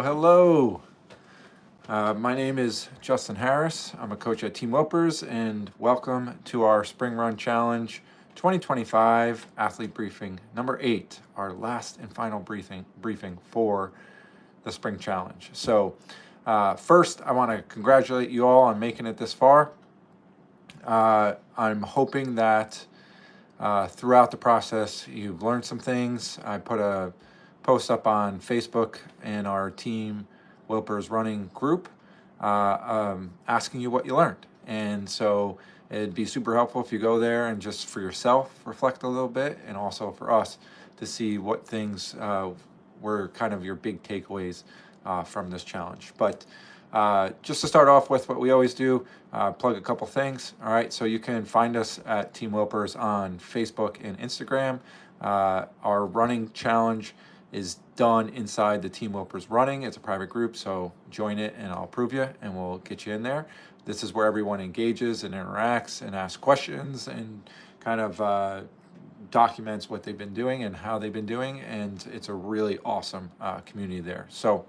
Hello, my name is Justin Harris. I'm a coach at Team Wilpers, and welcome to our Spring Run Challenge 2025 Athlete Briefing number 8, our last and final briefing for the Spring Challenge. So, first, I want to congratulate you all on making it this far. I'm hoping that throughout the process you've learned some things. I put a post up on Facebook in our Team Wilpers running group asking you what you learned. And so it'd be super helpful if you go there and just for yourself reflect a little bit, and also for us to see what things were kind of your big takeaways from this challenge. But just to start off with what we always do, plug a couple things. All right, so you can find us at Team Wilpers on Facebook and Instagram. Our running challenge is done inside the Team Wilpers Running. It's a private group, so join it and I'll approve you and we'll get you in there. This is where everyone engages and interacts and asks questions and kind of documents what they've been doing and how they've been doing, and it's a really awesome community there. So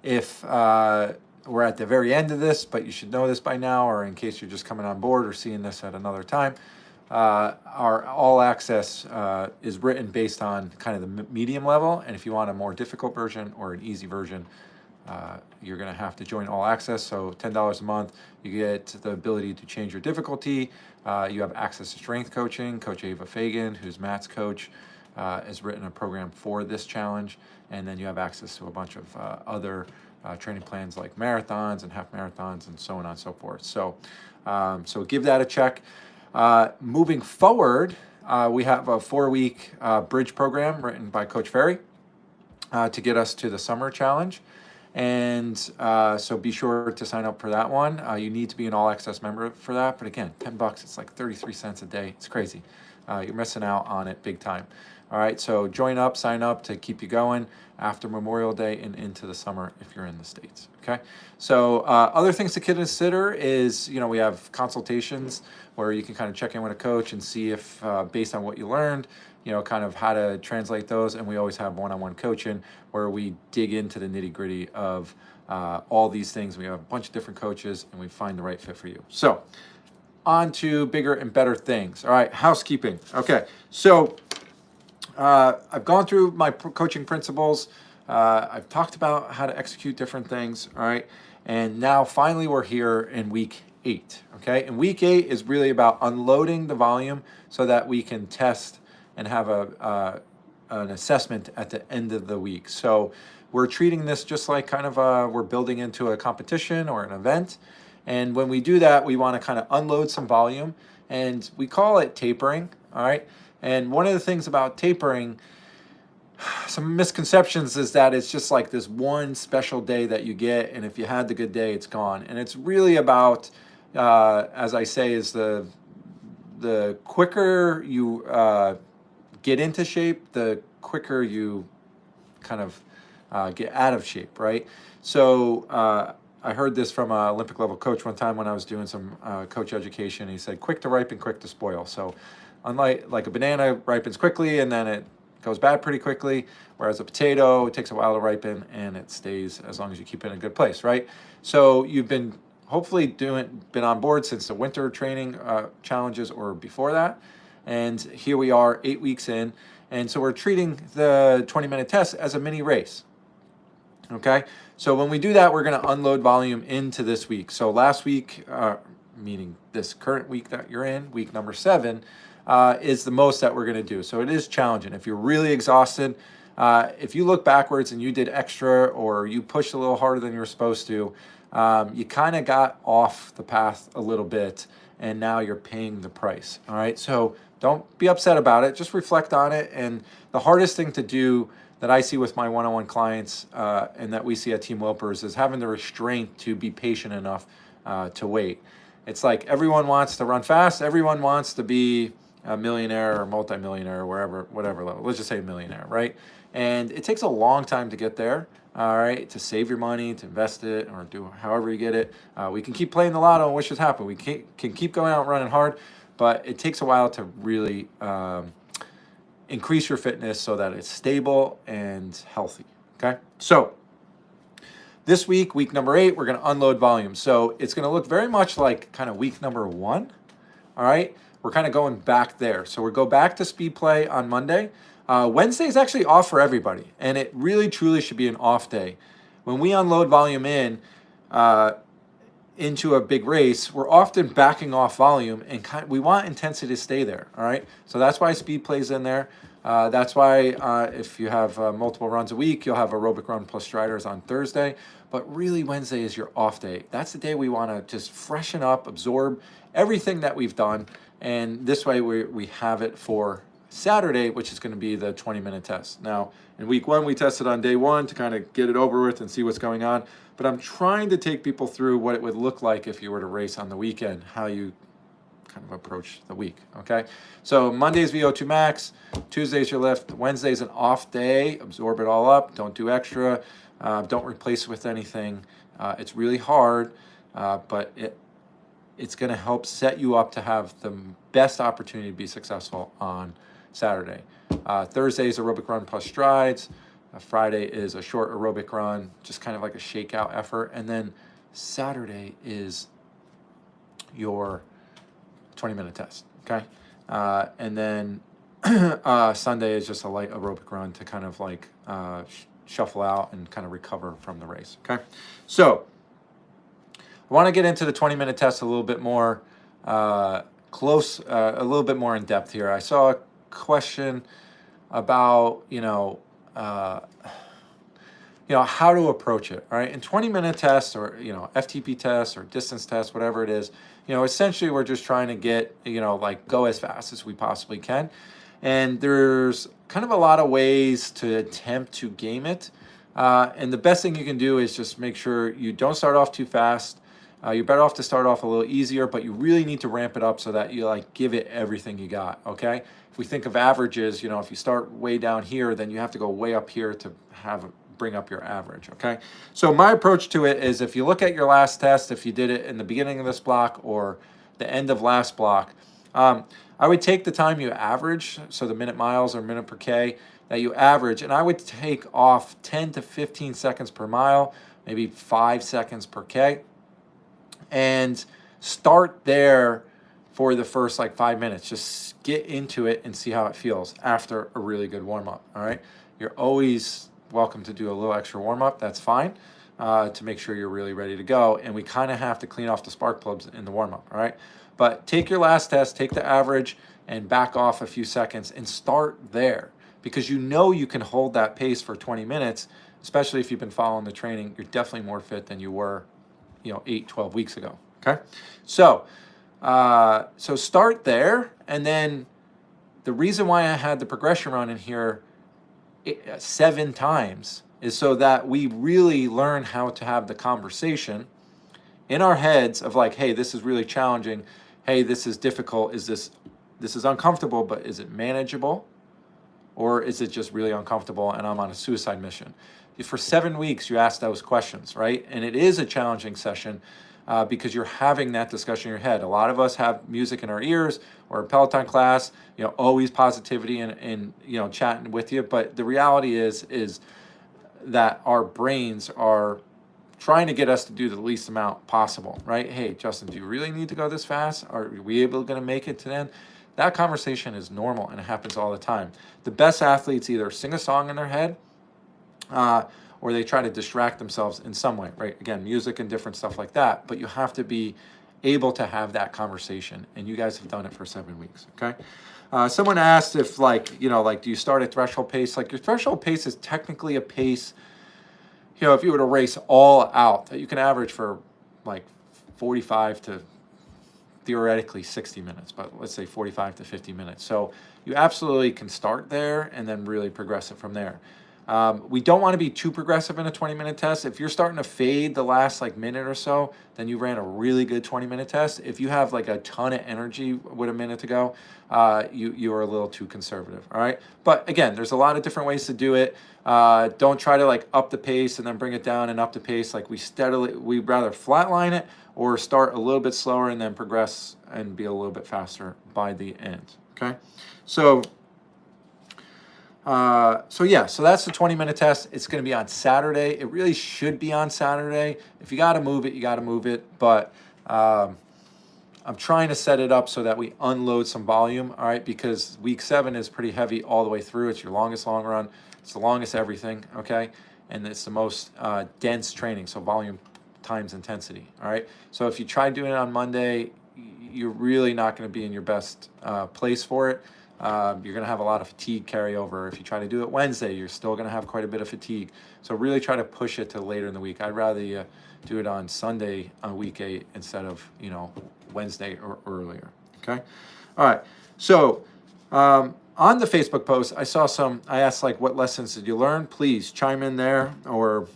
if we're at the very end of this, but you should know this by now, or in case you're just coming on board or seeing this at another time, our all access is written based on kind of the medium level, and if you want a more difficult version or an easy version, you're going to have to join all access. So $10 a month, you get the ability to change your difficulty. You have access to strength coaching. Coach Ava Fagan, who's Matt's coach, has written a program for this challenge, and then you have access to a bunch of other training plans like marathons and half marathons and so on and so forth. So give that a check. Moving forward, we have a 4-week bridge program written by Coach Ferry to get us to the summer challenge. And so be sure to sign up for that one. You need to be an all access member for that. But again, $10, it's like 33 cents a day. It's crazy. You're missing out on it big time. All right, so join up, sign up to keep you going after Memorial Day and into the summer if you're in the States, okay? So other things to consider is, we have consultations where you can kind of check in with a coach and see if, based on what you learned, kind of how to translate those. And we always have one-on-one coaching where we dig into the nitty-gritty of all these things. We have a bunch of different coaches and we find the right fit for you. So on to bigger and better things. All right, housekeeping. Okay, so I've gone through my coaching principles. I've talked about how to execute different things. All right, and now finally we're here in week 8. Okay, and week 8 is really about unloading the volume so that we can test and have an assessment at the end of the week. So we're treating this just like kind of we're building into a competition or an event. And when we do that, we want to kind of unload some volume, and we call it tapering. All right. And one of the things about tapering, some misconceptions, is that it's just like this one special day that you get, and if you had the good day, it's gone. And it's really about, as I say, is the quicker you get into shape, the quicker you kind of get out of shape, right? So I heard this from an Olympic level coach one time when I was doing some coach education. He said, quick to ripen, quick to spoil. So unlike a banana ripens quickly and then it goes bad pretty quickly, whereas a potato, it takes a while to ripen and it stays as long as you keep it in a good place, right? So you've been hopefully been on board since the winter training challenges or before that. And here we are 8 weeks in. And so we're treating the 20-minute test as a mini race. Okay, so when we do that, we're going to unload volume into this week. So last week, meaning this current week that you're in, week number 7, is the most that we're going to do. So it is challenging. If you're really exhausted, if you look backwards and you did extra or you pushed a little harder than you were supposed to, you kind of got off the path a little bit, and now you're paying the price. All right, so don't be upset about it. Just reflect on it. And the hardest thing to do that I see with my one-on-one clients and that we see at Team Wilpers is having the restraint to be patient enough to wait. It's like everyone wants to run fast. Everyone wants to be a millionaire or multimillionaire or whatever level. Let's just say a millionaire, right? And it takes a long time to get there, all right, to save your money, to invest it, or do however you get it. We can keep playing the lotto and wish it happened. We can keep going out running hard, but it takes a while to really increase your fitness so that it's stable and healthy, Okay, so this week, week number 8, we're going to unload volume. So it's going to look very much like kind of week number 1. All right, we're kind of going back there. So we'll go back to speed play on Monday. Wednesday is actually off for everybody, and it really truly should be an off day. When we unload volume into a big race, we're often backing off volume, and we want intensity to stay there. All right, so that's why speed plays in there. That's why if you have multiple runs a week, you'll have aerobic run plus striders on Thursday. But really, Wednesday is your off day. That's the day we want to just freshen up, absorb everything that we've done. And this way we have it for Saturday, which is going to be the 20-minute test. Now, in week 1, we tested on day 1 to kind of get it over with and see what's going on. But I'm trying to take people through what it would look like if you were to race on the weekend, how you kind of approach the week, okay? So Monday's VO2 max, Tuesday's your lift, Wednesday's an off day, absorb it all up, don't do extra, don't replace it with anything. It's really hard, but it's gonna help set you up to have the best opportunity to be successful on Saturday. Thursday's aerobic run plus strides, Friday is a short aerobic run, just kind of like a shakeout effort, and then Saturday is your 20-minute test, okay? And then Sunday is just a light aerobic run to kind of like shuffle out and kind of recover from the race, okay? So I want to get into the 20-minute test a little bit more a little bit more in depth here. I saw a question about, how to approach it, right? In 20-minute tests or, FTP tests or distance tests, whatever it is, essentially we're just trying to get, go as fast as we possibly can. And there's kind of a lot of ways to attempt to game it. And the best thing you can do is just make sure you don't start off too fast. You're better off to start off a little easier, but you really need to ramp it up so that you give it everything you got, okay? If we think of averages, if you start way down here, then you have to go way up here to bring up your average, okay? So my approach to it is if you look at your last test, if you did it in the beginning of this block or the end of last block, I would take the time you average, so the minute miles or minute per K that you average, and I would take off 10 to 15 seconds per mile, maybe 5 seconds per K, and start there for the first 5 minutes. Just get into it and see how it feels after a really good warm-up, all right? You're always welcome to do a little extra warm-up, that's fine, to make sure you're really ready to go. And we kind of have to clean off the spark plugs in the warm-up, all right? But take your last test, take the average, and back off a few seconds and start there, because you can hold that pace for 20 minutes, especially if you've been following the training. You're definitely more fit than you were 8, 12 weeks ago, okay? So start there, and then the reason why I had the progression run in here 7 times is so that we really learn how to have the conversation in our heads of hey, this is really challenging. Hey, this is difficult. This is uncomfortable, but is it manageable? Or is it just really uncomfortable and I'm on a suicide mission? For 7 weeks, you ask those questions, right? And it is a challenging session because you're having that discussion in your head. A lot of us have music in our ears or a Peloton class, always positivity and chatting with you. But the reality is that our brains are trying to get us to do the least amount possible, right? Hey, Justin, do you really need to go this fast? Are we going to make it to the end? That conversation is normal and it happens all the time. The best athletes either sing a song in their head or they try to distract themselves in some way, right? Again, music and different stuff like that, but you have to be able to have that conversation, and you guys have done it for 7 weeks, okay? Someone asked if do you start at threshold pace? Your threshold pace is technically a pace, if you were to race all out, that you can average for 45 to theoretically 60 minutes, but let's say 45 to 50 minutes. So you absolutely can start there and then really progress it from there. We don't want to be too progressive in a 20-minute test. If you're starting to fade the last minute or so, then you ran a really good 20-minute test. If you have a ton of energy with a minute to go, you are a little too conservative, all right? But again, there's a lot of different ways to do it. Don't try to up the pace and then bring it down and up the pace. We'd rather flatline it or start a little bit slower and then progress and be a little bit faster by the end, okay? So So yeah, so that's the 20-minute test. It's going to be on Saturday. It really should be on Saturday. If you got to move it, you got to move it. But I'm trying to set it up so that we unload some volume, all right? Because week 7 is pretty heavy all the way through. It's your longest long run. It's the longest everything, okay? And it's the most dense training, so volume times intensity, all right? So if you try doing it on Monday, you're really not going to be in your best place for it. You're going to have a lot of fatigue carryover. If you try to do it Wednesday, you're still going to have quite a bit of fatigue. So really try to push it to later in the week. I'd rather you do it on Sunday on week 8 instead of, Wednesday or earlier. Okay. All right. So on the Facebook post, I asked like, what lessons did you learn? Please chime in there, or,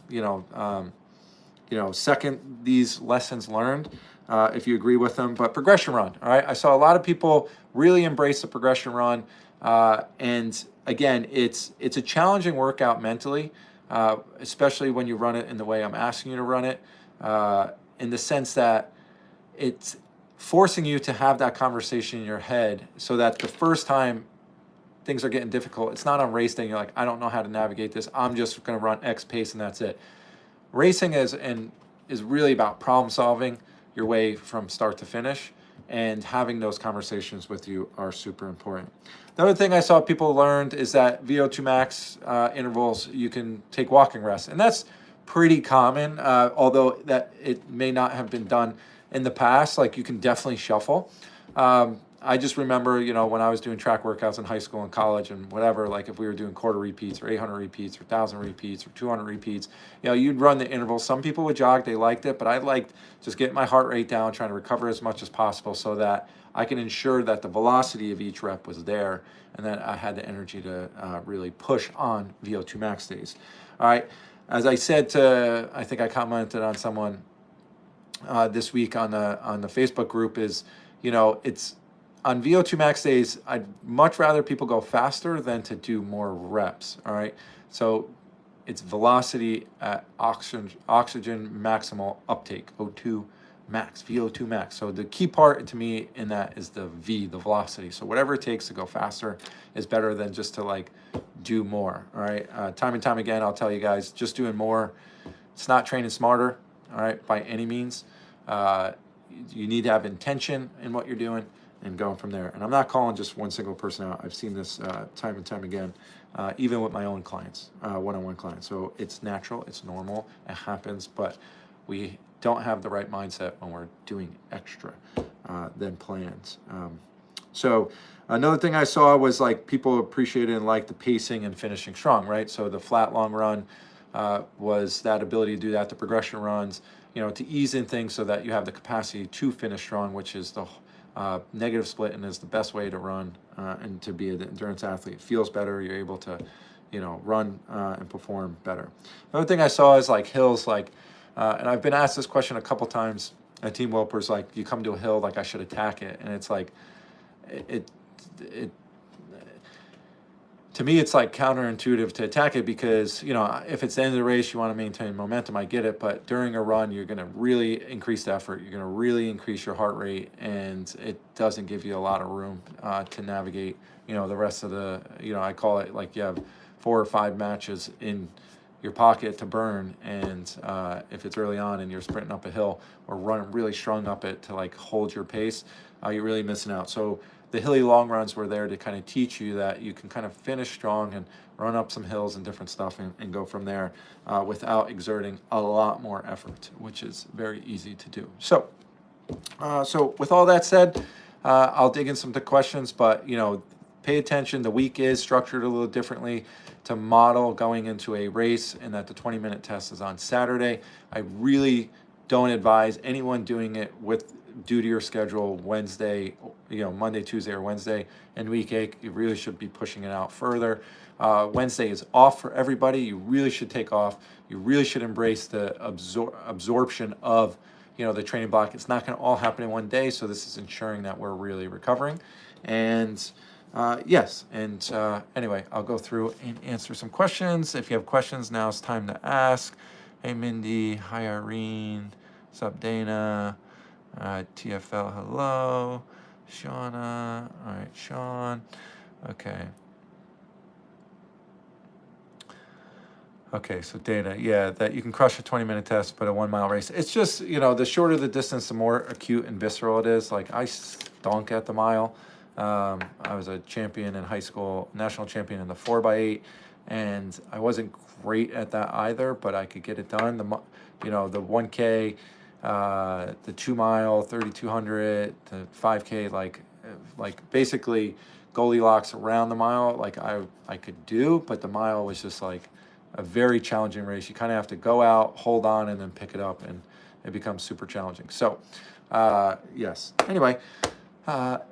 second these lessons learned if you agree with them. But progression run. All right. I saw a lot of people really embrace the progression run. And again, it's a challenging workout mentally, especially when you run it in the way I'm asking you to run it, in the sense that it's forcing you to have that conversation in your head, so that the first time things are getting difficult, it's not on race day. You're like, I don't know how to navigate this. I'm just going to run X pace and that's it. Racing is really about problem solving your way from start to finish, and having those conversations with you are super important. The other thing I saw people learned is that VO2 max intervals, you can take walking rest, and that's pretty common, although that it may not have been done in the past. Like, you can definitely shuffle. I just remember, when I was doing track workouts in high school and college and whatever, like if we were doing quarter repeats or 800 repeats or 1,000 repeats or 200 repeats, you'd run the intervals. Some people would jog, they liked it, but I liked just getting my heart rate down, trying to recover as much as possible so that I can ensure that the velocity of each rep was there and that I had the energy to really push on VO2 max days. All right. As I said I think I commented on someone this week on the Facebook group, is, it's on VO2 max days, I'd much rather people go faster than to do more reps. All right. So it's velocity at oxygen maximal uptake, O2 max, VO2 max. So the key part to me in that is the V, the velocity. So whatever it takes to go faster is better than just to like do more. All right. Time and time again, I'll tell you guys, just doing more, it's not training smarter. All right. By any means. You need to have intention in what you're doing and going from there. And I'm not calling just one single person out. I've seen this time and time again, even with my own clients, one-on-one clients. So it's natural, it's normal, it happens, but we don't have the right mindset when we're doing extra than plans. So another thing I saw was like people appreciated and liked the pacing and finishing strong, right? So the flat long run was that ability to do that. The progression runs, to ease in things so that you have the capacity to finish strong, which is the negative split and is the best way to run and to be an endurance athlete. It feels better. You're able to, run and perform better. Another thing I saw is like hills, and I've been asked this question a couple times at Team Wilpers, like, you come to a hill, like I should attack it. And it's like, it to me, it's like counterintuitive to attack it because, if it's the end of the race, you want to maintain momentum, I get it. But during a run, you're going to really increase the effort. You're going to really increase your heart rate, and it doesn't give you a lot of room to navigate, the rest of the, I call it like you have 4 or 5 matches in your pocket to burn. And if it's early on and you're sprinting up a hill or running really strong up it to like hold your pace, you're really missing out. So the hilly long runs were there to kind of teach you that you can kind of finish strong and run up some hills and different stuff and go from there without exerting a lot more effort, which is very easy to do. So with all that said, I'll dig in some of the questions, but pay attention. The week is structured a little differently to model going into a race, and that the 20-minute test is on Saturday. I really don't advise anyone doing it due to your schedule Wednesday, Monday, Tuesday, or Wednesday in week 8. You really should be pushing it out further. Wednesday is off for everybody. You really should take off. You really should embrace the absorption of the training block. It's not going to all happen in one day, so this is ensuring that we're really recovering. And anyway, I'll go through and answer some questions. If you have questions, now it's time to ask. Hey, Mindy. Hi, Irene. What's up, Dana? TFL, hello. Shauna. All right, Sean. Okay. Okay, so data, yeah, that you can crush a 20-minute test, but a 1 mile race. It's just, the shorter the distance, the more acute and visceral it is. Like, I stunk at the mile. I was a champion in high school, national champion in the 4x8, and I wasn't great at that either, but I could get it done. The 1K, the 2 mile, 3,200, the 5K, like basically Goldilocks around the mile, like I could do, but the mile was just like a very challenging race. You kind of have to go out, hold on, and then pick it up, and it becomes super challenging. So, yes. Anyway, I'll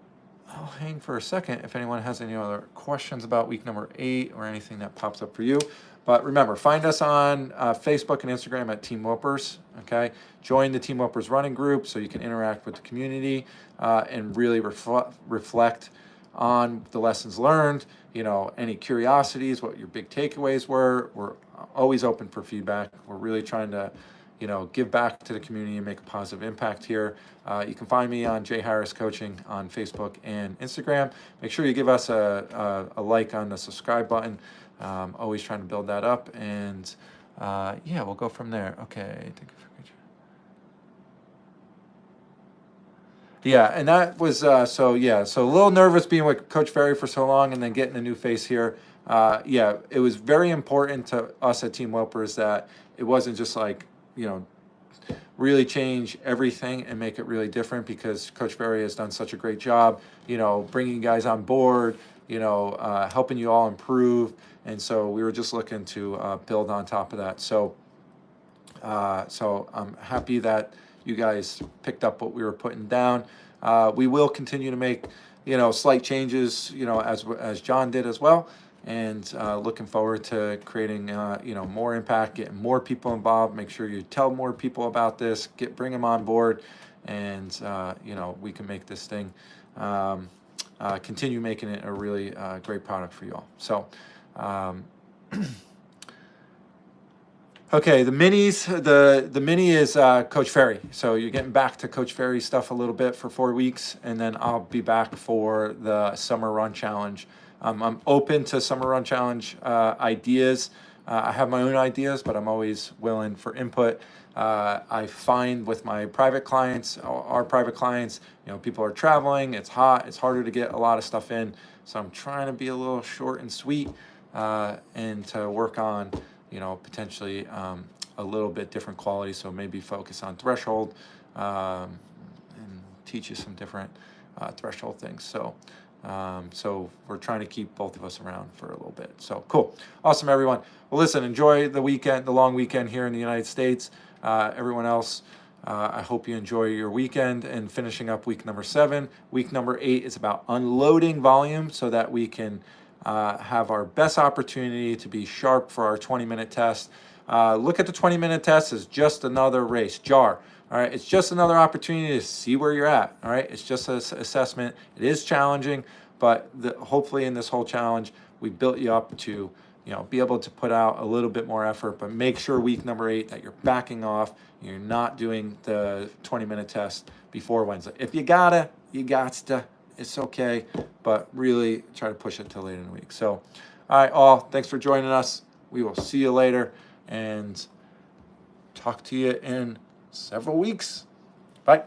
hang for a second if anyone has any other questions about week number 8 or anything that pops up for you. But remember, find us on Facebook and Instagram at Team Wilpers, okay? Join the Team Wilpers running group so you can interact with the community and really reflect on the lessons learned, any curiosities, what your big takeaways were. We're always open for feedback. We're really trying to, give back to the community and make a positive impact here. You can find me on J Harris Coaching on Facebook and Instagram. Make sure you give us a like on the subscribe button. Always trying to build that up, and we'll go from there. Okay. Yeah, and that was so a little nervous being with Coach Ferry for so long and then getting a new face here. It was very important to us at Team Wilpers that it wasn't just like, really change everything and make it really different, because Coach Ferry has done such a great job, bringing you guys on board, helping you all improve. And so we were just looking to build on top of that. So I'm happy that you guys picked up what we were putting down. We will continue to make, slight changes, as John did as well. And looking forward to creating, more impact, getting more people involved. Make sure you tell more people about this, bring them on board, and we can make this thing, continue making it a really great product for you all. So. Okay, the minis, the mini is Coach Ferry. So you're getting back to Coach Ferry stuff a little bit for 4 weeks, and then I'll be back for the Summer Run Challenge. I'm open to Summer Run Challenge ideas. I have my own ideas, but I'm always willing for input. I find with my private clients, our private clients, people are traveling, it's hot, it's harder to get a lot of stuff in. So I'm trying to be a little short and sweet and to work on, potentially a little bit different quality. So maybe focus on threshold and teach you some different threshold things. So we're trying to keep both of us around for a little bit. So cool. Awesome, everyone. Well, listen, enjoy the weekend, the long weekend here in the United States. Everyone else, I hope you enjoy your weekend and finishing up week number 7. Week number 8 is about unloading volume so that we can have our best opportunity to be sharp for our 20-minute test. Look at the 20-minute test as just another race, JAR. All right, it's just another opportunity to see where you're at. All right, it's just an assessment. It is challenging, but hopefully in this whole challenge, we built you up to, be able to put out a little bit more effort. But make sure week number 8 that you're backing off. You're not doing the 20-minute test before Wednesday. If you gotta, it's okay. But really try to push it till later in the week. So, all right, all. Thanks for joining us. We will see you later and talk to you in several weeks. Bye.